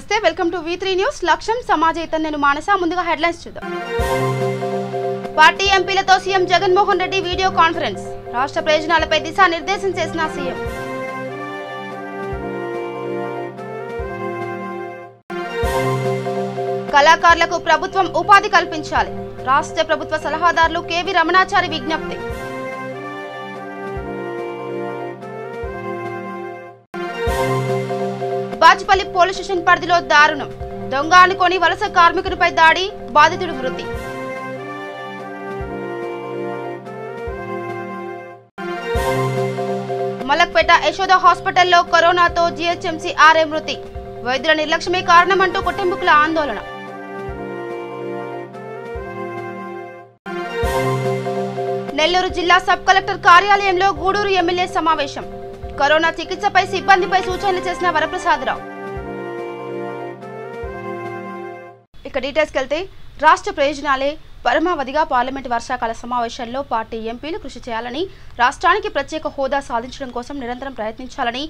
నమస్తే welcome to V3 news లక్ష్యం సమాజయితం నేను మానస ముందుగా హెడ్లైన్స్ చూద్దాం పార్టీ ఎంపీలతో CM Jaganmohan Reddy video conference రాష్ట్ర ప్రయోజనాలపై దిశానిర్దేశం చేసిన సీఎం కళాకారులకు ప్రభుత్వం ఉపాధి కల్పించాలి రాష్ట్ర ప్రభుత్వ సలహాదారులు కేవి రమణాచారి విజ్ఞప్తి బాజ్పల్లి పోలీస్ స్టేషన్ పరిధిలో దారుణం దొంగ అనుకొని వలస కార్మికుడిపై దాడి బాధితుడు మృతి మలక్పేట యశోద హాస్పిటల్లో కరోనాతో జీహెచ్ఎంసీ ఆర్ఏ మృతి వైద్యుల నిర్లక్ష్యమే కారణమంటూ కుటుంబీకుల ఆందోళన నెల్లూరు జిల్లా సబ్ కలెక్టర్ కార్యాలయంలో గూడూరు ఎమ్మెల్యే సమావేశం కరోనా చికిత్సపై సిబ్బందిపై సూచనలు చేసిన వరప్రసాదరావు ఇక డీటెయిల్స్కి వెళ్తే రాష్ట్ర ప్రయోజనాలే పరమావధిగా పార్లమెంటు వర్షాకాల సమావేశాల్లో పార్టీ ఎంపీలు కృషి చేయాలని రాష్ట్రానికి ప్రత్యేక హోదా సాధించడం కోసం నిరంతరం ప్రయత్నించాలని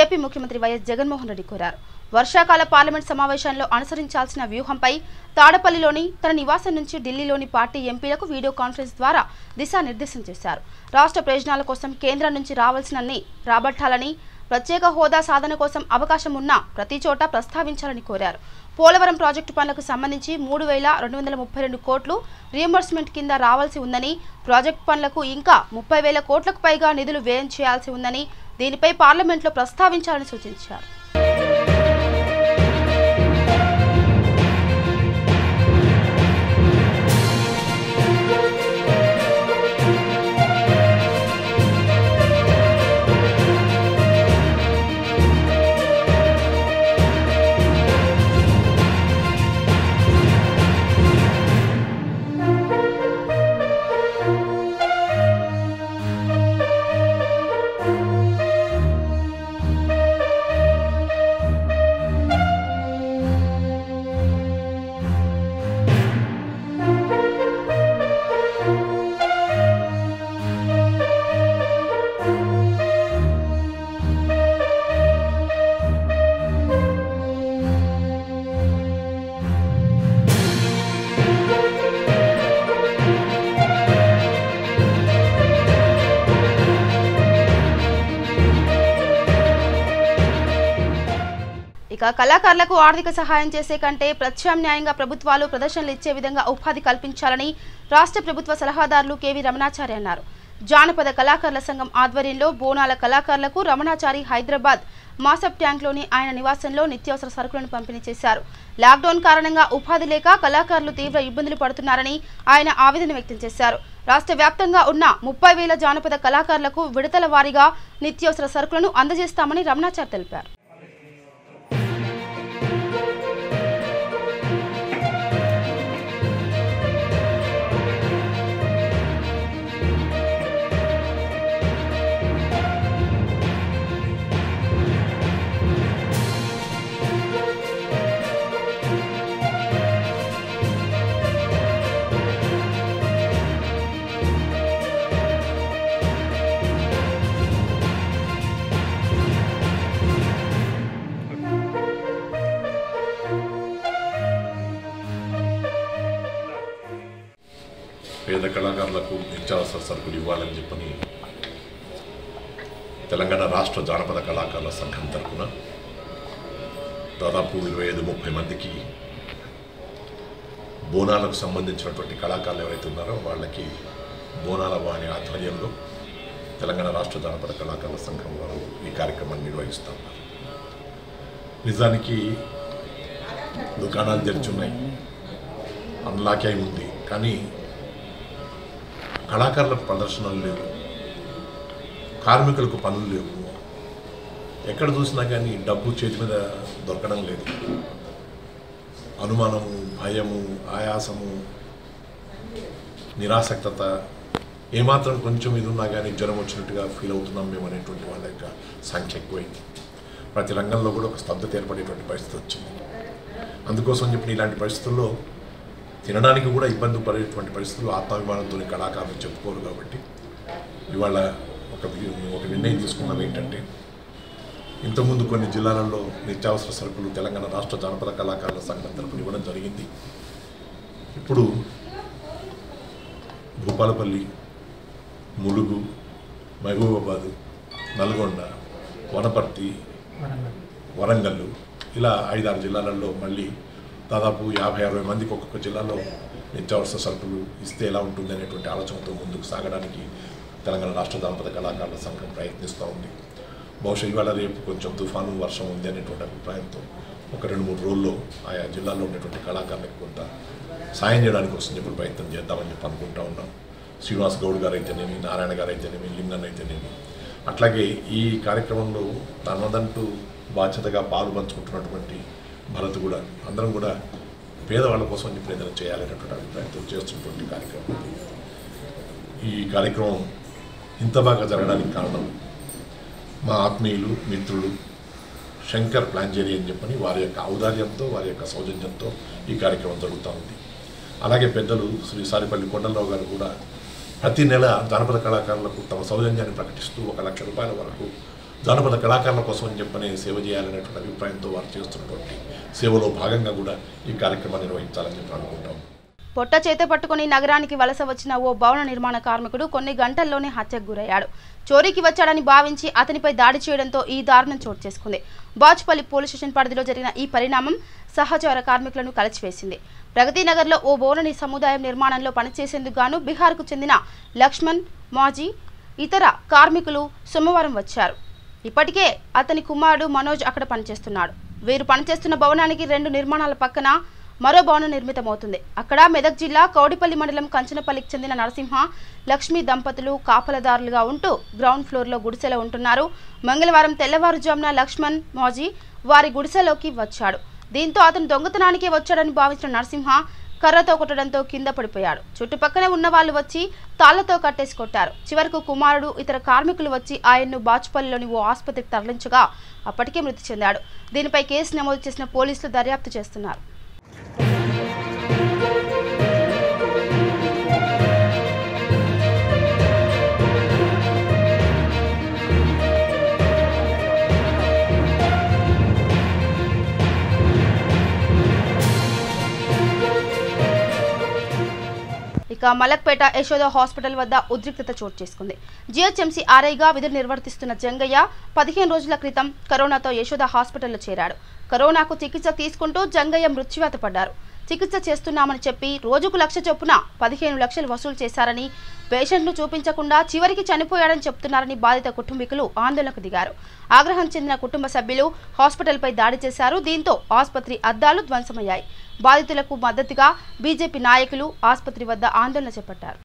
ఏపీ ముఖ్యమంత్రి వైఎస్ జగన్మోహన్ రెడ్డి కోరారు వర్షాకాల పార్లమెంట్ సమావేశంలో అనుసరించాల్సిన వ్యూహంపై తాడపల్లిలోని తన నివాసం నుంచి ఢిల్లీలోని పార్టీ ఎంపీలకు వీడియో కాన్ఫరెన్స్ ద్వారా దిశానిర్దేశం చేశారు రాష్ట్ర ప్రయోజనాల కోసం కేంద్రం నుంచి రావాల్సినన్ని రాబట్టాలని ప్రత్యేక హోదా సాధన కోసం అవకాశం ఉన్నా ప్రతి చోట ప్రస్తావించాలని కోరారు పోలవరం ప్రాజెక్టు పనులకు సంబంధించి 3,232 కోట్లు రీయింబర్స్మెంట్ కింద రావాల్సి ఉందని ప్రాజెక్టు పనులకు ఇంకా 30,000 కోట్లకు పైగా నిధులు వ్యయం చేయాల్సి ఉందని దీనిపై పార్లమెంట్లో ప్రస్తావించాలని సూచించారు ఇక కళాకారులకు ఆర్థిక సహాయం చేసే కంటే ప్రత్యామ్నాయంగా ప్రభుత్వాలు ప్రదర్శనలు ఇచ్చే విధంగా ఉపాధి కల్పించాలని రాష్ట్ర ప్రభుత్వ సలహాదారులు కేవి రమణాచారి అన్నారు జానపద కళాకారుల సంఘం ఆధ్వర్యంలో బోనాల కళాకారులకు రమణాచారి హైదరాబాద్ మాసప్ ట్యాంక్లోని ఆయన నివాసంలో నిత్యావసర సరుకులను పంపిణీ చేశారు లాక్డౌన్ కారణంగా ఉపాధి లేక కళాకారులు తీవ్ర ఇబ్బందులు పడుతున్నారని ఆయన ఆవేదన వ్యక్తం చేశారు రాష్ట్ర వ్యాప్తంగా ఉన్న 30,000 జానపద కళాకారులకు విడతల వారీగా నిత్యావసర సరుకులను అందజేస్తామని రమణాచారి తెలిపారు పేద కళాకారులకు నిత్యావసర సరుకులు ఇవ్వాలని చెప్పని తెలంగాణ రాష్ట్ర జానపద కళాకారుల సంఘం తరఫున దాదాపు 25-30 మందికి బోనాలకు సంబంధించినటువంటి కళాకారులు ఎవరైతే ఉన్నారో వాళ్ళకి బోనాల వాణి ఆధ్వర్యంలో తెలంగాణ రాష్ట్ర జానపద కళాకారుల సంఘం వారు ఈ కార్యక్రమాన్ని నిర్వహిస్తూ ఉన్నారు నిజానికి దుకాణాలు తెరుచున్నాయి అన్లాక్ అయి ఉంది కానీ కళాకారులకు ప్రదర్శనలు లేవు కార్మికులకు పనులు లేవు ఎక్కడ చూసినా కానీ డబ్బు చేతి మీద దొరకడం లేదు అనుమానము భయము ఆయాసము నిరాసక్తత ఏమాత్రం కొంచెం ఇది ఉన్నా కానీ జ్వరం వచ్చినట్టుగా ఫీల్ అవుతున్నాం మేము అనేటువంటి వాళ్ళ యొక్క సంఖ్య ఎక్కువైంది ప్రతి రంగంలో కూడా ఒక స్తబ్దత ఏర్పడేటువంటి పరిస్థితి వచ్చింది అందుకోసం చెప్పిన ఇలాంటి పరిస్థితుల్లో తినడానికి కూడా ఇబ్బంది పడేటువంటి పరిస్థితుల్లో ఆత్మాభిమానంతో కళాకారులు చెప్పుకోరు కాబట్టి ఇవాళ ఒక నిర్ణయం తీసుకున్నాం ఏంటంటే ఇంతకుముందు కొన్ని జిల్లాలలో నిత్యావసర సరుకులు తెలంగాణ రాష్ట్ర జానపద కళాకారుల సంఘం తరపున ఇవ్వడం జరిగింది. ఇప్పుడు భూపాలపల్లి, ములుగు, మహబూబాబాద్, నల్గొండ, వనపర్తి, వరంగల్ ఇలా 5-6 జిల్లాలలో మళ్ళీ దాదాపు 50-60 మందికి ఒక్కొక్క జిల్లాలో నిత్యావసర సరుకులు ఇస్తే ఎలా ఉంటుంది అనేటువంటి ఆలోచనతో ముందుకు సాగడానికి తెలంగాణ రాష్ట్ర జానపద కళాకారుల సంఘం ప్రయత్నిస్తూ ఉంది. బహుశా ఇవాళ రేపు కొంచెం తుఫాను వర్షం ఉంది అనేటువంటి అభిప్రాయంతో ఒక 2-3 రోజుల్లో ఆయా జిల్లాల్లో ఉన్నటువంటి కళాకారులకు కొంత సాయం చేయడానికి వస్తుంది ఇప్పుడు ప్రయత్నం చేద్దామని చెప్పి అనుకుంటా ఉన్నాం. శ్రీనివాస్ గౌడ్ గారు అయితేనేమి, నారాయణ గారు అయితేనేమి, లింగన్ అయితేనేమి, అట్లాగే ఈ కార్యక్రమంలో తనదంటూ బాధ్యతగా పాలు పంచుకుంటున్నటువంటి భరత్ కూడా అందరం కూడా పేదవాళ్ళ కోసం ఇప్పుడు ఏదైనా చేయాలనేటువంటి అభిప్రాయంతో చేస్తున్నటువంటి కార్యక్రమం. ఈ కార్యక్రమం ఇంత బాగా జరగడానికి కారణం మా ఆత్మీయులు, మిత్రులు శంకర్ ప్లాంజేరి అని చెప్పని వారి యొక్క ఔదార్యంతో, వారి యొక్క సౌజన్యంతో ఈ కార్యక్రమం జరుగుతూ ఉంది. అలాగే పెద్దలు శ్రీ సారిపల్లి కొండలరావు గారు కూడా ప్రతి నెల జానపద కళాకారులకు తమ సౌజన్యాన్ని ప్రకటిస్తూ 1 లక్ష రూపాయల వరకు జానపద కళాకారుల కోసం అని చెప్పని సేవ చేయాలనేటువంటి అభిప్రాయంతో వారు చేస్తున్నటువంటి సేవలో భాగంగా కూడా ఈ కార్యక్రమాన్ని నిర్వహించాలని చెప్పి అనుకుంటాం. పొట్ట చేత పట్టుకుని నగరానికి వలస వచ్చిన ఓ భవన నిర్మాణ కార్మికుడు కొన్ని గంటల్లోనే హత్యకు గురయ్యాడు. చోరీకి వచ్చాడని భావించి అతనిపై దాడి చేయడంతో ఈ దారుణం చోటు చేసుకుంది. బాచుపల్లి పోలీస్ స్టేషన్ పరిధిలో జరిగిన ఈ పరిణామం సహచర కార్మికులను కలిచివేసింది. ప్రగతినగర్లో ఓ భవన సముదాయం నిర్మాణంలో పనిచేసేందుకు గాను బీహార్కు చెందిన లక్ష్మణ్, మాజీ ఇతర కార్మికులు సోమవారం వచ్చారు. ఇప్పటికే అతని కుమారుడు మనోజ్ అక్కడ పనిచేస్తున్నాడు. వీరు పనిచేస్తున్న భవనానికి 2 నిర్మాణాల పక్కన మరో భవనం నిర్మితమవుతుంది. అక్కడ మెదక్ జిల్లా కౌడిపల్లి మండలం కంచనపల్లికి చెందిన నరసింహ, లక్ష్మి దంపతులు కాపలదారులుగా ఉంటూ గ్రౌండ్ ఫ్లోర్లో గుడిసెలో ఉంటున్నారు. మంగళవారం తెల్లవారుజామున లక్ష్మణ్ మాజీ వారి గుడిసెలోకి వచ్చాడు. దీంతో అతను దొంగతనానికే వచ్చాడని భావించిన నరసింహ కర్రతో కొట్టడంతో కింద పడిపోయాడు. చుట్టుపక్కనే ఉన్న వాళ్ళు వచ్చి తాళ్లతో కట్టేసి కొట్టారు. చివరకు కుమారుడు, ఇతర కార్మికులు వచ్చి ఆయన్ను బాచుపల్లిలోని ఓ ఆసుపత్రికి తరలించగా అప్పటికే మృతి చెందాడు. దీనిపై కేసు నమోదు చేసిన పోలీసులు దర్యాప్తు చేస్తున్నారు. ఇక మలక్పేట యశోద హాస్పిటల్ వద్ద ఉద్రిక్తత చోటు చేసుకుంది. జిహెచ్ఎంసీ ఆర్ఐగా విధులు నిర్వర్తిస్తున్న జంగయ్య 15 రోజుల క్రితం కరోనాతో యశోద హాస్పిటల్లో చేరాడు. కరోనాకు చికిత్స తీసుకుంటూ జంగయ్య మృత్యువాత పడ్డారు. చికిత్స చేస్తున్నామని చెప్పి రోజుకు 1 లక్ష చొప్పున 15 లక్షలు వసూలు చేశారని, పేషెంట్ను చూపించకుండా చివరికి చనిపోయాడని చెప్తున్నారని బాధిత కుటుంబీకులు ఆందోళనకు దిగారు. ఆగ్రహం చెందిన కుటుంబ సభ్యులు హాస్పిటల్పై దాడి చేశారు. దీంతో ఆసుపత్రి అద్దాలు ధ్వంసమయ్యాయి. బాధితులకు మద్దతుగా బీజేపీ నాయకులు ఆసుపత్రి వద్ద ఆందోళన చేపట్టారు.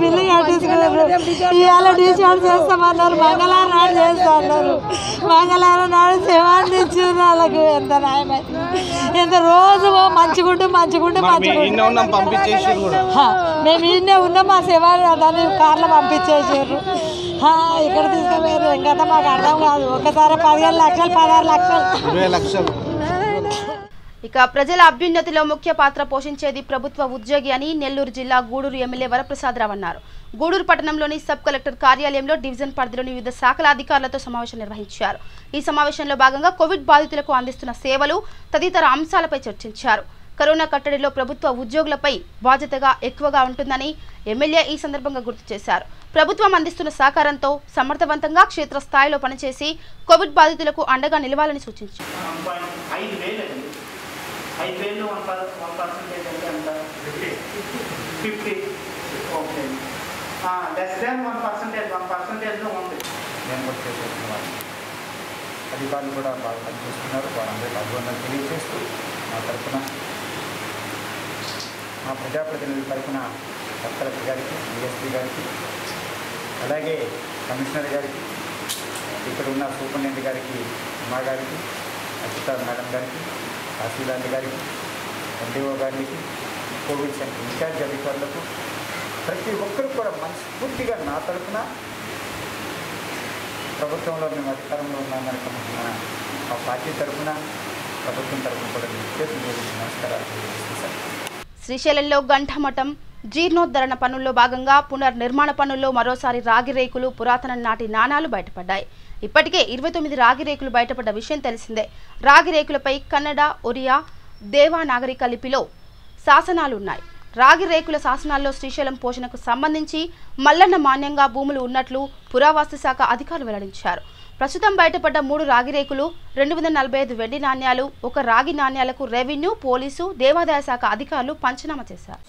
బిల్లు కట్టించుకున్నారు. ఇవాళ డిశ్చార్జ్ చేస్తామన్నారు. మంగళవారం నాడు చేస్తా అన్నారు. మంగళవారం నాడు శవాన్ని ఇచ్చారు. వాళ్ళకు ఎంత న్యాయమైంది. ఎంత రోజు మంచిగుంటే మేము ఈయనే ఉన్నాం. మా శవాన్ని దాన్ని కార్లో పంపించేసారు. ఇక్కడ తీసుకుపోయారు. ఇంకా మాకు అర్థం కాదు. ఒకసారి 15 లక్షలు, 16 లక్షలు, 20 లక్షలు. ఇక ప్రజల అభ్యున్నతిలో ముఖ్య పాత్ర పోషించేది ప్రభుత్వ ఉద్యోగి అని నెల్లూరు జిల్లా గూడూరు ఎమ్మెల్యే వరప్రసాదరావు అన్నారు. గూడూరు పట్టణంలోని సబ్ కలెక్టర్ కార్యాలయంలో డివిజన్ పరిధిలోని వివిధ శాఖల అధికారులతో సమావేశం నిర్వహించారు. ఈ సమావేశంలో భాగంగా కోవిడ్ బాధితులకు అందిస్తున్న సేవలు తదితర అంశాలపై చర్చించారు. కరోనా కట్టడిలో ప్రభుత్వ ఉద్యోగులపై బాధ్యతగా ఎక్కువగా ఉంటుందని ఎమ్మెల్యే ఈ సందర్భంగా గుర్తు చేశారు. ప్రభుత్వం అందిస్తున్న సహకారంతో సమర్థవంతంగా క్షేత్రస్థాయిలో పనిచేసి కోవిడ్ బాధితులకు అండగా నిలవాలని సూచించారు. 5,000 1% అంటే ఎంత? 50. ఓకే, లెస్ దాన్ 1% ఉంది. నేను కూడా చేసేస్తున్నాను. అధికారులు కూడా బాగా పనిచేస్తున్నారు. వారందరికీ అభినందనలు తెలియజేస్తూ మా తరఫున, మా ప్రజాప్రతినిధుల తరఫున కలెక్టర్ గారికి, డిఎస్పీ గారికి, అలాగే కమిషనర్ గారికి, ఇక్కడ ఉన్న సూపరింటెండెంట్ గారికి, ఉమా గారికి, అక్షిత మేడం గారికి, తహసీల్దార్ గారికి, ఎండిఓ గారికి, కోవిడ్ సెంటర్ ఇన్ఛార్జ్ అధికారులకు ప్రతి ఒక్కరు కూడా మనస్ఫూర్తిగా నా తరఫున ప్రభుత్వంలో మేము అధికారంలో ఉన్నామనుకుంటున్న మా పార్టీ తరఫున ప్రభుత్వం తరఫున కూడా నమస్కారాలు తెలియజేస్తాను. శ్రీశైలంలో గంఠమఠం జీర్ణోద్ధరణ పనుల్లో భాగంగా పునర్నిర్మాణ పనుల్లో మరోసారి రాగి రేకులు, పురాతన నాటి నాణాలు బయటపడ్డాయి. ఇప్పటికే 29 రాగి రేకులు బయటపడ్డ విషయం తెలిసిందే. రాగి రేకులపై కన్నడ, ఒరియా, దేవనాగరిక లిపిలో శాసనాలున్నాయి. రాగి రేకుల శాసనాల్లో శ్రీశైలం పోషణకు సంబంధించి మల్లన్న మాన్యంగా భూములు ఉన్నట్లు పురావస్తు శాఖ అధికారులు వెల్లడించారు. ప్రస్తుతం బయటపడ్డ 3 రాగి రేకులు, 245 వెండి నాణ్యాలు, 1 రాగి నాణ్యాలకు రెవెన్యూ, పోలీసు, దేవాదాయ శాఖ అధికారులు పంచనామా చేశారు.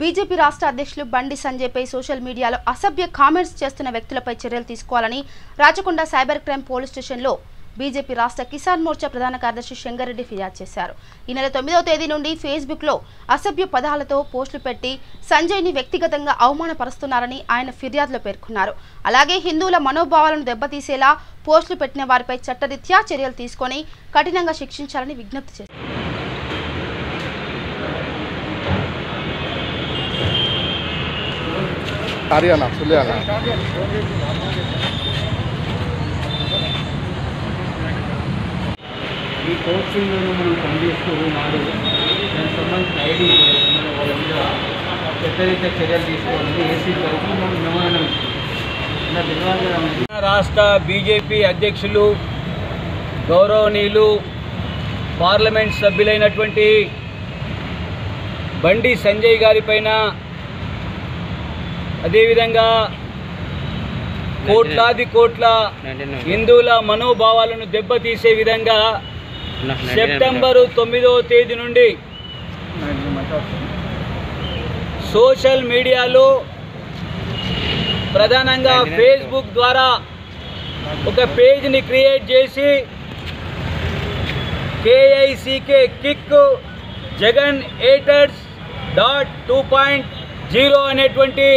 బీజేపీ రాష్ట్ర అధ్యక్షులు బండి సంజయ్పై సోషల్ మీడియాలో అసభ్య కామెంట్స్ చేస్తున్న వ్యక్తులపై చర్యలు తీసుకోవాలని రాచకొండ సైబర్ క్రైమ్ పోలీస్ స్టేషన్లో బీజేపీ రాష్ట్ర కిసాన్ మోర్చా ప్రధాన కార్యదర్శి శంకర్రెడ్డి ఫిర్యాదు చేశారు. ఈ నెల 9వ తేదీ నుండి ఫేస్బుక్లో అసభ్య పదాలతో పోస్టులు పెట్టి సంజయ్ని వ్యక్తిగతంగా అవమానపరుస్తున్నారని ఆయన ఫిర్యాదులో పేర్కొన్నారు. అలాగే హిందువుల మనోభావాలను దెబ్బతీసేలా పోస్టులు పెట్టిన వారిపై చట్టరీత్యా చర్యలు తీసుకొని కఠినంగా శిక్షించాలని విజ్ఞప్తి చేశారు. ఈ కోర్సులను మనం పనిచేస్తూ నాడు దానికి సంబంధించిన ఐడి వాళ్ళ మీద చట్టరీత్యా చర్యలు తీసుకోవాలని ఏసీ తరఫున మనం మెమోరాండం ఇస్తున్నాం. రాష్ట్ర బీజేపీ అధ్యక్షులు గౌరవనీయులు పార్లమెంట్ సభ్యులైనటువంటి బండి సంజయ్ గారి పైన, అదేవిధంగా కోట్లాది కోట్ల హిందువుల మనోభావాలను దెబ్బతీసే విధంగా సెప్టెంబరు 9వ తేదీ నుండి సోషల్ మీడియాలో ప్రధానంగా ఫేస్బుక్ ద్వారా ఒక పేజ్ని క్రియేట్ చేసి KICK కిక్ జగన్ ఏటర్స్ .2.0 అనేటువంటి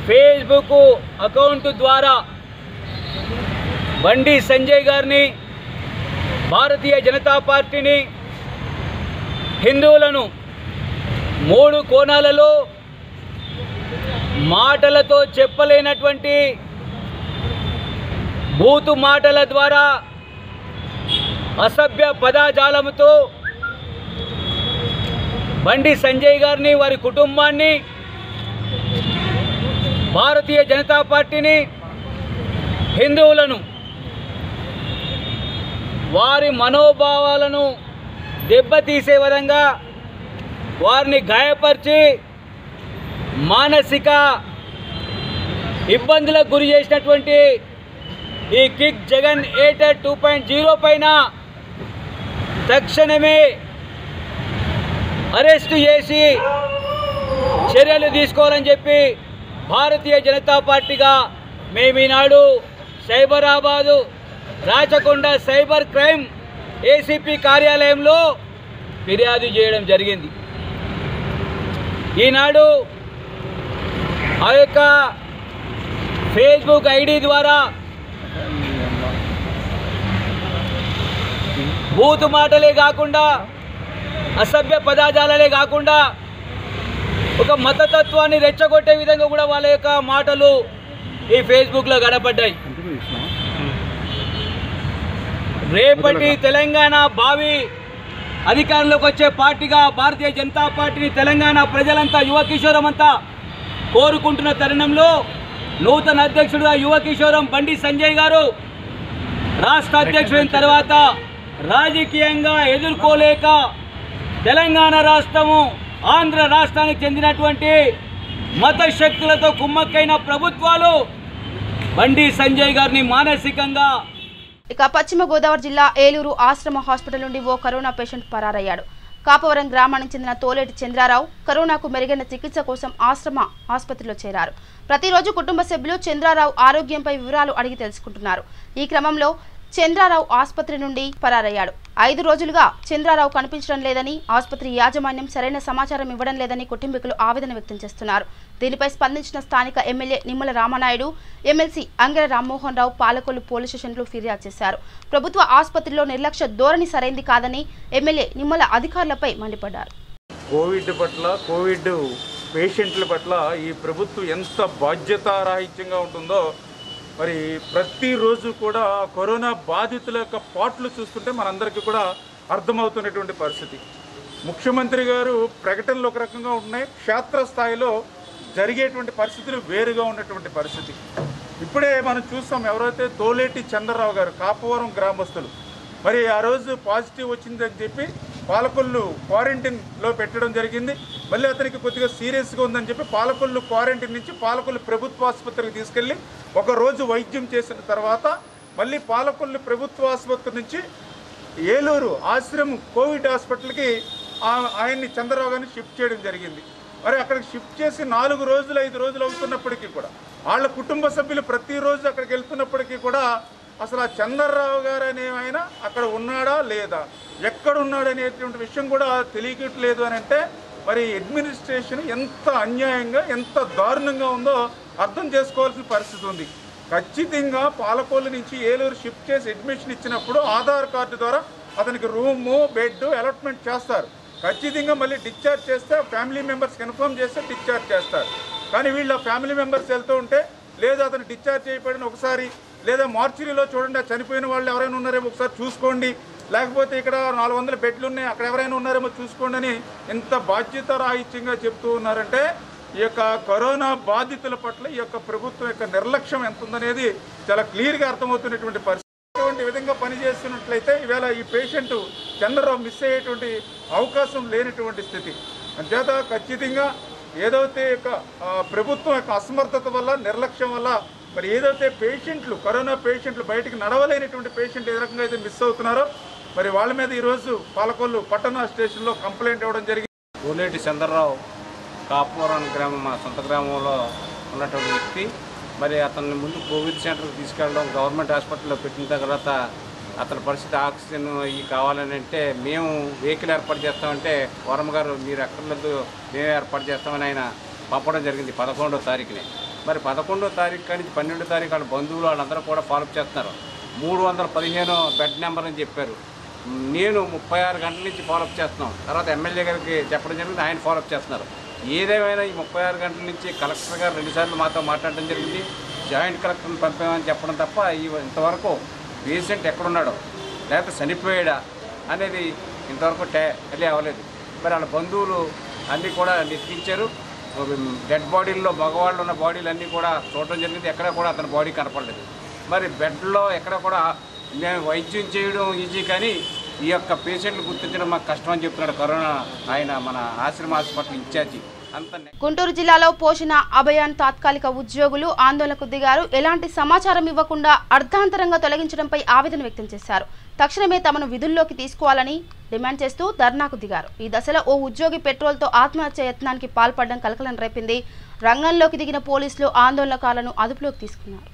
ఫేస్బుక్ అకౌంట్ ద్వారా బండి సంజయ్ గారిని, భారతీయ జనతా పార్టీని, హిందువులను 3 కోణాలలో మాటలతో చెప్పలేనటువంటి బూతు మాటల ద్వారా, అసభ్య పదజాలముతో బండి సంజయ్ గారిని, వారి కుటుంబాన్ని, భారతీయ జనతా పార్టీని, హిందువులను, వారి మనోభావాలను దెబ్బతీసే విధంగా వారిని గాయపరిచి మానసిక ఇబ్బందులకు గురి చేసినటువంటి ఈ కిక్ జగన్ ఏటర్ 2.0 పైన తక్షణమే అరెస్టు చేసి చర్యలు తీసుకోవాలని చెప్పి భారతీయ జనతా పార్టీగా మేము ఈనాడు Cyberabad Rachakonda cyber crime ACP కార్యాలయంలో ఫిర్యాదు చేయడం జరిగింది. ఈనాడు ఆ యొక్క ఫేస్బుక్ ఐడి ద్వారా బూతు మాటలే కాకుండా, అసభ్య పదజాలే కాకుండా, ఒక మతతత్వాన్ని రెచ్చగొట్టే విధంగా కూడా వాళ్ళ యొక్క మాటలు ఈ ఫేస్బుక్లో కనపడ్డాయి. రేపటి తెలంగాణ భావి అధికారంలోకి వచ్చే పార్టీగా భారతీయ జనతా పార్టీని తెలంగాణ ప్రజలంతా, యువ కిషోరం అంతా కోరుకుంటున్న తరుణంలో నూతన అధ్యక్షుడుగా యువ కిషోరం బండి సంజయ్ గారు రాష్ట్ర అధ్యక్షుడైన తర్వాత రాజకీయంగా ఎదుర్కోలేక తెలంగాణ రాష్ట్రము, ఆంధ్ర రాష్ట్రానికి చెందినటువంటి మత శక్తులతో కుమ్మక్కైన ప్రభుత్వాలు బండి సంజయ్ గారిని మానసికంగా. ఇక పశ్చిమ గోదావరి జిల్లా ఏలూరు ఆశ్రమ హాస్పిటల్ నుండి ఓ కరోనా పేషెంట్ పరారయ్యాడు. కాపవరం గ్రామానికి చెందిన తోలేటి చంద్రారావు కరోనాకు మెరుగైన చికిత్స కోసం ఆశ్రమ ఆసుపత్రిలో చేరారు. ప్రతిరోజు కుటుంబ సభ్యులు చంద్రారావు ఆరోగ్యంపై వివరాలు అడిగి తెలుసుకుంటున్నారు. ఈ క్రమంలో చంద్రారావు ఆసుపత్రి నుండి పరారయ్యాడు. 5 రోజులుగా చంద్రారావు కనిపించడం లేదని, ఆసుపత్రి యాజమాన్యం సరైన సమాచారం ఇవ్వడం లేదని కుటుంబీకులు ఆవేదన వ్యక్తం చేస్తున్నారు. దీనిపై స్పందించిన స్థానిక MLA Nimmala Rama Naidu, MLC అంగెల Rammohan Rao Palakollu police స్టేషన్లో ఫిర్యాదు చేశారు. ప్రభుత్వ ఆసుపత్రిలో నిర్లక్ష్య ధోరణి సరైంది కాదని ఎమ్మెల్యే నిమ్మల అధికారులపై మండిపడ్డారు. కోవిడ్ పేషెంట్ల పట్ల ఈ ప్రభుత్వం ఎంత బాధ్యతారాహిత్యంగా ఉంటుందో మరి ప్రతిరోజు కూడా కరోనా బాధితుల యొక్క పాటలు చూస్తుంటే మనందరికీ కూడా అర్థమవుతున్నటువంటి పరిస్థితి. ముఖ్యమంత్రి గారు ప్రకటనలు ఒక రకంగా ఉన్నాయి, క్షేత్రస్థాయిలో జరిగేటువంటి పరిస్థితులు వేరుగా ఉన్నటువంటి పరిస్థితి. ఇప్పుడే మనం చూస్తాం, ఎవరైతే తోలేటి చంద్రరావు గారు కాపవరం గ్రామస్తులు మరి ఆ రోజు పాజిటివ్ వచ్చిందని చెప్పి పాలకొల్లు క్వారంటైన్లో పెట్టడం జరిగింది. మళ్ళీ అతనికి కొద్దిగా సీరియస్గా ఉందని చెప్పి పాలకొల్లు క్వారంటైన్ నుంచి పాలకొల్లు ప్రభుత్వ ఆసుపత్రికి తీసుకెళ్ళి ఒక రోజు వైద్యం చేసిన తర్వాత మళ్ళీ పాలకొల్లు ప్రభుత్వ ఆసుపత్రి నుంచి ఏలూరు ఆశ్రమం కోవిడ్ హాస్పిటల్కి ఆయన్ని చంద్రరావు గారిని షిఫ్ట్ చేయడం జరిగింది. మరి అక్కడికి షిఫ్ట్ చేసి 4 రోజులు 5 రోజులు అవుతున్నప్పటికీ కూడా వాళ్ళ కుటుంబ సభ్యులు ప్రతిరోజు అక్కడికి వెళ్తున్నప్పటికీ కూడా అసలు ఆ చంద్రరావు గారు అనే ఆయన అక్కడ ఉన్నాడా లేదా, ఎక్కడున్నాడు అనేటువంటి విషయం కూడా తెలియట్లేదు అని అంటే మరి అడ్మినిస్ట్రేషన్ ఎంత అన్యాయంగా ఎంత దారుణంగా ఉందో అర్థం చేసుకోవాల్సిన పరిస్థితి ఉంది. ఖచ్చితంగా పాలకొల్లు నుంచి ఏలూరు షిఫ్ట్ చేసి అడ్మిషన్ ఇచ్చినప్పుడు ఆధార్ కార్డు ద్వారా అతనికి రూము బెడ్ అలాట్మెంట్ చేస్తారు. ఖచ్చితంగా మళ్ళీ డిశ్చార్జ్ చేస్తే ఫ్యామిలీ మెంబర్స్ కన్ఫర్మ్ చేస్తే డిశ్చార్జ్ చేస్తారు. కానీ వీళ్ళ ఫ్యామిలీ మెంబర్స్ వెళ్తూ ఉంటే లేదా అతను డిశ్చార్జ్ చేయబడిన ఒకసారి లేదా మార్చురీలో చూడండి చనిపోయిన వాళ్ళు ఎవరైనా ఉన్నారేమో ఒకసారి చూసుకోండి, లేకపోతే ఇక్కడ 400 బెడ్లు ఉన్నాయి అక్కడ ఎవరైనా ఉన్నారేమో చూసుకోండి అని ఎంత బాధ్యతారాహిత్యంగా చెప్తూ ఉన్నారంటే ఈ యొక్క కరోనా బాధితుల పట్ల ఈ యొక్క ప్రభుత్వం యొక్క నిర్లక్ష్యం ఎంత ఉందనేది చాలా క్లియర్గా అర్థమవుతున్నటువంటి పరిస్థితి. ఇటువంటి విధంగా పనిచేస్తున్నట్లయితే ఈవేళ ఈ పేషెంట్ చంద్రరావు మిస్ అయ్యేటువంటి అవకాశం లేనటువంటి స్థితి. అంచేత ఖచ్చితంగా ఏదైతే ప్రభుత్వం యొక్క అసమర్థత వల్ల నిర్లక్ష్యం వల్ల మరి ఏదైతే పేషెంట్లు కరోనా పేషెంట్లు బయటికి నడవలేనటువంటి పేషెంట్ ఏ రకంగా అయితే మిస్ అవుతున్నారో మరి వాళ్ళ మీద ఈరోజు పాలకొల్లు పట్టణ స్టేషన్లో కంప్లైంట్ ఇవ్వడం జరిగింది. తోలేటి చంద్రరావు కాపవరం గ్రామం మా సొంత గ్రామంలో ఉన్నటువంటి వ్యక్తి. మరి అతన్ని ముందు కోవిడ్ సెంటర్కి తీసుకెళ్ళడం, గవర్నమెంట్ హాస్పిటల్లో పెట్టిన తర్వాత అతని పరిస్థితి ఆక్సిజన్ ఇవి కావాలని అంటే మేము వెహికల్ ఏర్పాటు చేస్తామంటే వరమ గారు మీరు ఎక్కర్లేదు మేమే ఏర్పాటు చేస్తామని ఆయన పంపడం జరిగింది 11వ తారీఖునే. మరి 11వ తారీఖు కానీ 12వ తారీఖు వాళ్ళ బంధువులు వాళ్ళందరూ కూడా ఫాలోఅప్ చేస్తున్నారు. 315 బెడ్ నెంబర్ అని చెప్పారు. నేను 36 గంటల నుంచి ఫాలోఅప్ చేస్తున్నాం. తర్వాత ఎమ్మెల్యే గారికి చెప్పడం జరిగింది, ఆయన ఫాలోఅప్ చేస్తున్నారు. ఏదేమైనా ఈ 36 గంటల నుంచి కలెక్టర్ గారు 2 సార్లు మాతో మాట్లాడడం జరిగింది. జాయింట్ కలెక్టర్ని పంపామని చెప్పడం తప్ప ఇంతవరకు పేషెంట్ ఎక్కడున్నాడో లేకపోతే చనిపోయాడా అనేది ఇంతవరకు టెలి అవ్వలేదు. మరి వాళ్ళ బంధువులు అన్నీ కూడా నెతికించారు. డెడ్ బాడీల్లో మగవాళ్ళు ఉన్న బాడీలు అన్నీ కూడా చూడటం జరిగింది. ఎక్కడ కూడా అతని బాడీ కనపడలేదు. మరి బెడ్లో ఎక్కడ కూడా మేము వైద్యం చేయడం ఈజీ కానీ ఈ యొక్క పేషెంట్లు గుర్తించడం మాకు కష్టం అని చెప్తున్నాడు కరోనా ఆయన మన ఆశ్రమ హాస్పిటల్ ఇన్ఛార్జి. గుంటూరు జిల్లాలో పోషణ అభయాన్ తాత్కాలిక ఉద్యోగులు ఆందోళనకు దిగారు. ఎలాంటి సమాచారం ఇవ్వకుండా అర్ధాంతరంగా తొలగించడంపై ఆవేదన వ్యక్తం చేశారు. తక్షణమే తమను విధుల్లోకి తీసుకోవాలని డిమాండ్ చేస్తూ ధర్నాకు దిగారు. ఈ దశలో ఓ ఉద్యోగి పెట్రోల్తో ఆత్మహత్య యత్నానికి పాల్పడడం కలకలం రేపింది. రంగంలోకి దిగిన పోలీసులు ఆందోళనకారులను అదుపులోకి తీసుకున్నారు.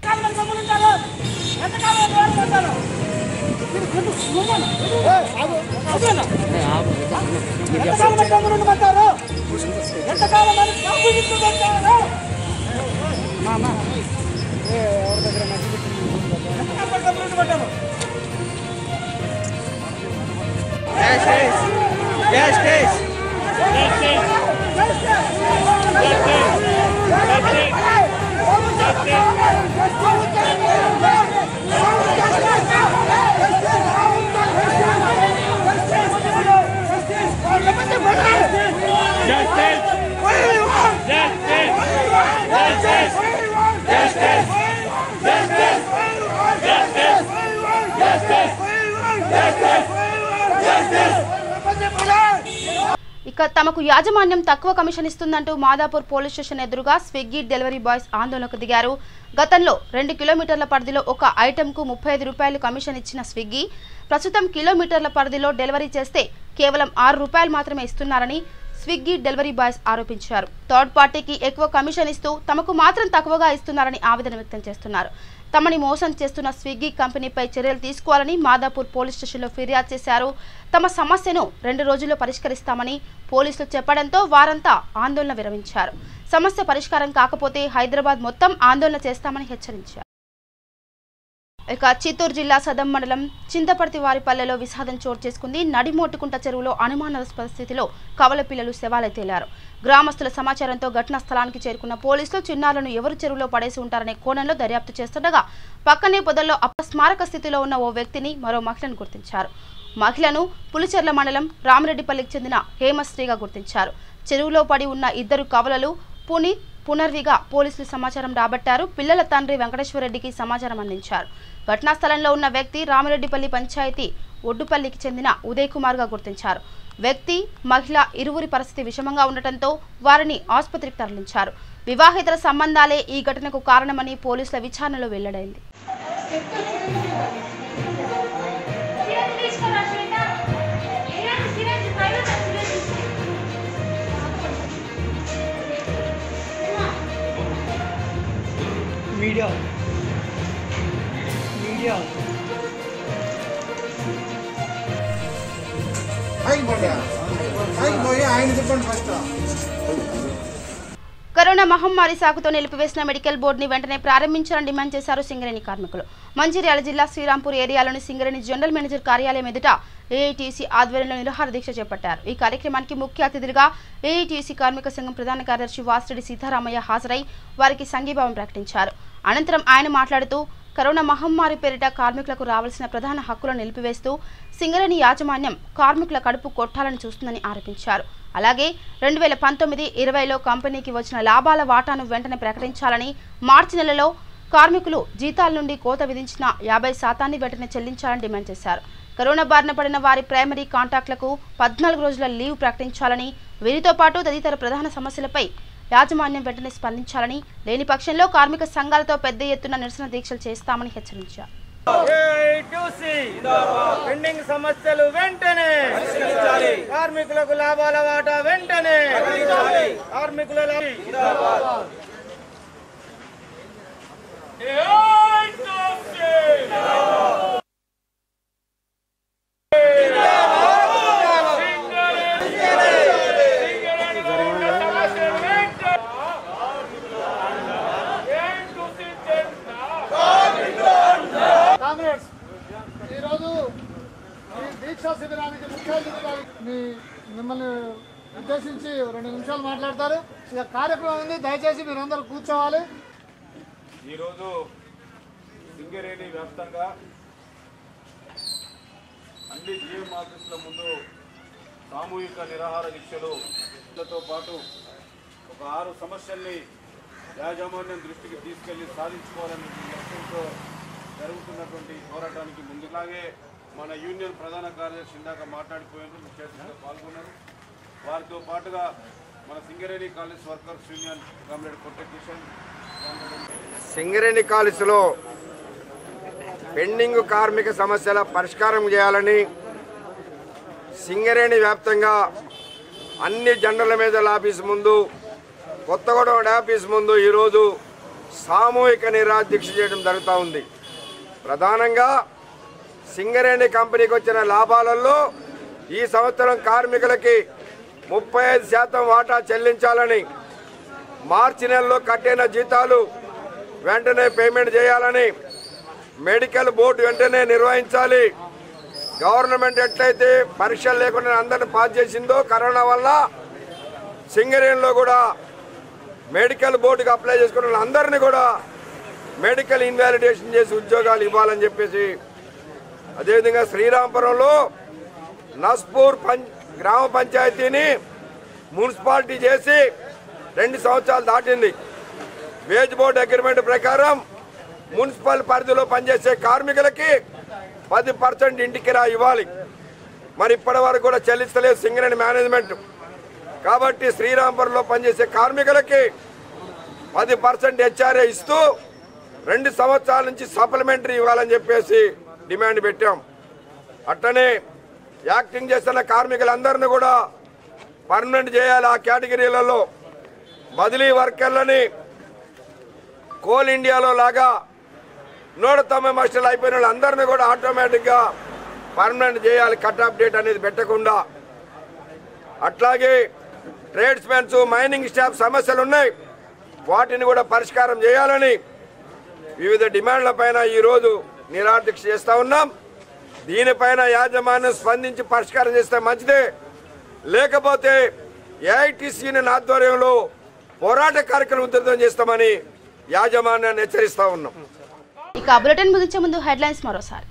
ఇక తమకు యాజమాన్యం తక్కువ కమిషన్ ఇస్తుందంటూ మాదాపూర్ పోలీస్ స్టేషన్ ఎదురుగా స్విగ్గీ డెలివరీ బాయ్స్ ఆందోళనకు దిగారు. గతంలో 2 కిలోమీటర్ల పరిధిలో ఒక ఐటెంకు 35 రూపాయలు కమిషన్ ఇచ్చిన స్విగ్గీ ప్రస్తుతం కిలోమీటర్ల పరిధిలో డెలివరీ చేస్తే కేవలం 6 రూపాయలు మాత్రమే ఇస్తున్నారని స్విగ్గీ డెలివరీ బాయ్స్ ఆరోపించారు. థర్డ్ పార్టీకి ఎక్కువ కమిషన్ ఇస్తూ తమకు మాత్రం తక్కువగా ఇస్తున్నారని ఆవేదన వ్యక్తం చేస్తున్నారు. తమని మోసం చేస్తున్న స్విగ్గీ కంపెనీపై చర్యలు తీసుకోవాలని మాదాపూర్ పోలీస్ స్టేషన్లో ఫిర్యాదు చేశారు. తమ సమస్యను 2 రోజుల్లో పరిష్కరిస్తామని పోలీసులు చెప్పడంతో వారంతా ఆందోళన విరమించారు. సమస్య పరిష్కారం కాకపోతే హైదరాబాద్ మొత్తం ఆందోళన చేస్తామని హెచ్చరించారు. ఇక చిత్తూరు జిల్లా సదం మండలం చింతపర్తి వారిపల్లెలో విషాదం చోటు చేసుకుంది. నడిమోటుకుంట చెరువులో అనుమానాస్పద స్థితిలో కవల పిల్లలు శవాలై తేలారు. గ్రామస్తుల సమాచారంతో ఘటనా స్థలానికి చేరుకున్న పోలీసులు చిన్నారులను ఎవరు చెరువులో పడేసి ఉంటారనే కోణంలో దర్యాప్తు చేస్తుండగా పక్కనే పొదల్లో అపస్మారక స్థితిలో ఉన్న ఓ వ్యక్తిని మరో మహిళను గుర్తించారు. మహిళను పులిచెర్ల మండలం రామరెడ్డిపల్లికి చెందిన హేమశ్రీగా గుర్తించారు. చెరువులో పడి ఉన్న 2 కవలలు పునీత్ పునర్విగా పోలీసులు సమాచారం రాబట్టారు. పిల్లల తండ్రి వెంకటేశ్వరరెడ్డికి సమాచారం అందించారు. ఘటనా స్థలంలో ఉన్న వ్యక్తి రామరెడ్డిపల్లి పంచాయతీ ఒడ్డుపల్లికి చెందిన ఉదయ్ కుమార్ గా గుర్తించారు. వ్యక్తి మహిళ ఇరువురి పరిస్థితి విషమంగా ఉండటంతో వారిని ఆసుపత్రికి తరలించారు. వివాహేతర సంబంధాలే ఈ ఘటనకు కారణమని పోలీసుల విచారణలో వెల్లడైంది. మీడియా కరోనా మహమ్మారి సాకుతో నిలిపివేసిన మెడికల్ బోర్డుని వెంటనే ప్రారంభించాలని డిమాండ్ చేశారు సింగరేణి కార్మికులు. మంచిర్యాల జిల్లా శ్రీరాంపూర్ ఏరియాలోని సింగరేణి జనరల్ మేనేజర్ కార్యాలయం ఎదుట ఏఐటీసీ ఆధ్వర్యంలో నిరాహార దీక్ష చేపట్టారు. ఈ కార్యక్రమానికి ముఖ్య అతిథులుగా ఏఐటీసీ కార్మిక సంఘం ప్రధాన కార్యదర్శి వాసిరెడ్డి సీతారామయ్య హాజరై వారికి సంఘీభావం ప్రకటించారు. అనంతరం ఆయన మాట్లాడుతూ కరోనా మహమ్మారి పేరిట కార్మికులకు రావాల్సిన ప్రధాన హక్కులను నిలిపివేస్తూ సింగరేణి యాజమాన్యం కార్మికుల కడుపు కొట్టాలని చూస్తుందని ఆరోపించారు. అలాగే 2019-20లో కంపెనీకి వచ్చిన లాభాల వాటాను వెంటనే ప్రకటించాలని, మార్చి నెలలో కార్మికులు జీతాల నుండి కోత విధించిన 50% వెంటనే చెల్లించాలని డిమాండ్ చేశారు. కరోనా బారిన పడిన వారి ప్రైమరీ కాంట్రాక్టులకు 14 రోజుల లీవ్ ప్రకటించాలని, వీరితో పాటు తదితర ప్రధాన సమస్యలపై యాజమాన్యం వెంటనే స్పందించాలని, లేని పక్షంలో కార్మిక సంఘాలతో పెద్ద ఎత్తున నిరసన దీక్షలు చేస్తామని హెచ్చరించారు. పెండింగ్ సమస్యలు వెంటనే కార్మికులకు లాభాల వాటా వెంటనే కార్మికుల ఈరోజు ఈ దీక్షా శిబిరానికి ముఖ్య అతిథిగా మిమ్మల్ని ఉద్దేశించి 2 నిమిషాలు మాట్లాడతారు. ఇక కార్యక్రమం ఉంది, దయచేసి మీరందరూ కూర్చోవాలి. ఈరోజు సింగరేణి వ్యాప్తంగా అన్ని జీఎం ఆఫీసుల ముందు సామూహిక నిరాహార దీక్షలతో పాటు ఒక 6 సమస్యల్ని యాజమాన్యం దృష్టికి తీసుకెళ్లి సాధించుకోవాలని లక్ష్యంతో జరుగుతున్నటువంటి పోరాటానికి ముందులాగే మన యూనియన్ ప్రధాన కార్యదర్శి ఇందాక మాట్లాడిపోయినారు, ముఖ్య అతిథిగా పాల్గొన్నారు. వారితో పాటుగా మన Singareni college workers union comrade కొట్ట కిషన్. సింగరేణి కాలేజీలో పెండింగ్ కార్మిక సమస్యల పరిష్కారం చేయాలని సింగరేణి వ్యాప్తంగా అన్ని జనరల్ మేనేజర్ల ఆఫీస్ ముందు, కొత్తగూడెం ఆఫీస్ ముందు ఈరోజు సామూహిక నిరాహార దీక్ష చేయడం జరుగుతూ ఉంది. ప్రధానంగా సింగరేణి కంపెనీకి వచ్చిన లాభాలలో ఈ సంవత్సరం కార్మికులకి 35% వాటా చెల్లించాలని, మార్చి నెలలో కట్టిన జీతాలు వెంటనే పేమెంట్ చేయాలని, మెడికల్ బోర్డు వెంటనే నిర్వహించాలి. గవర్నమెంట్ ఎట్లయితే పరీక్షలు లేకుండా అందరిని పాస్ చేసిందో కరోనా వల్ల సింగరేణిలో కూడా మెడికల్ బోర్డుకి అప్లై చేసుకున్న అందరినీ కూడా మెడికల్ ఇన్వాలిడేషన్ చేసి ఉద్యోగాలు ఇవ్వాలని చెప్పేసి, అదేవిధంగా శ్రీరాంపురంలో నస్పూర్ గ్రామ పంచాయతీని మున్సిపాలిటీ చేసి 2 సంవత్సరాలు దాటింది. వేజ్ బోర్డు అగ్రిమెంట్ ప్రకారం మున్సిపల్ పరిధిలో పనిచేసే కార్మికులకి 10% ఇంటికి ఇవ్వాలి. మరి ఇప్పటి వరకు కూడా చెల్లిస్తలేదు సింగరేణి మేనేజ్మెంట్. కాబట్టి శ్రీరాంపురంలో పనిచేసే కార్మికులకి 10% హెచ్ఆర్ఏ ఇస్తూ 2 సంవత్సరాల నుంచి సప్లిమెంటరీ ఇవ్వాలని చెప్పేసి డిమాండ్ పెట్టాం. అట్టనే యాక్టింగ్ చేస్తున్న కార్మికులందరినీ కూడా పర్మనెంట్ చేయాలి. ఆ కేటగిరీలలో బదిలీ వర్కర్లని కోల్ ఇండియాలో లాగా 190 మాస్టర్లు అయిపోయిన వాళ్ళందరినీ కూడా ఆటోమేటిక్గా పర్మనెంట్ చేయాలి, కట్ ఆఫ్ డేట్ అనేది పెట్టకుండా. అట్లాగే ట్రేడ్స్మెన్స్, మైనింగ్ స్టాఫ్ సమస్యలు ఉన్నాయి, వాటిని కూడా పరిష్కారం చేయాలని వివిధ డిమాండ్ల పైన ఈరోజు నిరాదీక్ష చేస్తూ ఉన్నాం. దీనిపైన యాజమాన్యం స్పందించి పరిష్కారం చేస్తే మంచిదే, లేకపోతే ఏఐటీసీ ఆధ్వర్యంలో పోరాట కార్యక్రమం ఉధృతం చేస్తామని యాజమాన్యాన్ని హెచ్చరిస్తూ ఉన్నాం. ఇక బులెటిన్ ముగించే ముందు హెడ్లైన్స్ మరోసారి.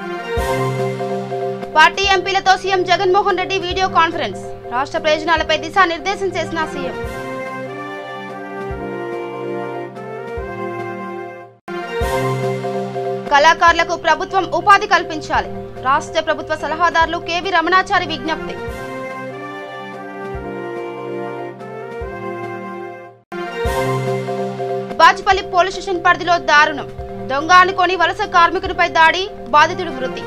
పార్టీ ఎంపీలతో CM Jaganmohan Reddy video conference, రాష్ట్ర ప్రయోజనాలపై దిశానిర్దేశం చేసిన సీఎం. కళాకారులకు ప్రభుత్వం ఉపాధి కల్పించాలి, రాష్ట్ర ప్రభుత్వ సలహాదారులు కేవీ రమణాచారి విజ్ఞప్తి. బాజ్పల్లి పోలీస్ స్టేషన్ పరిధిలో దారుణం, దొంగ అనుకోని వలస కార్మికుడిపై దాడి, బాధితుడు మృతి.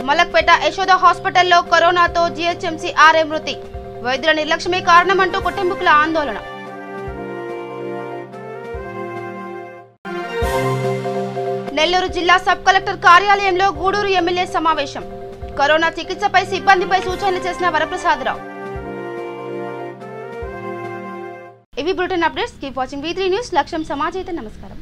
మలక్పేట యశోద హాస్పిటల్లో కరోనాతో జీహెచ్ఎంసీ ఆర్ఏ మృతి, వైద్యుల నిర్లక్ష్యమే కారణమంటూ కుటుంబీకుల ఆందోళన. నెల్లూరు జిల్లా సబ్ కలెక్టర్ కార్యాలయంలో గూడూరు ఎమ్మెల్యే సమావేశం, కరోనా చికిత్సపై సిబ్బందిపై సూచనలు చేసిన వరప్రసాదరావు. ఇవి bulletin updates. Keep watching V3 news. లక్ష్యం సమాజైతే. నమస్కారం.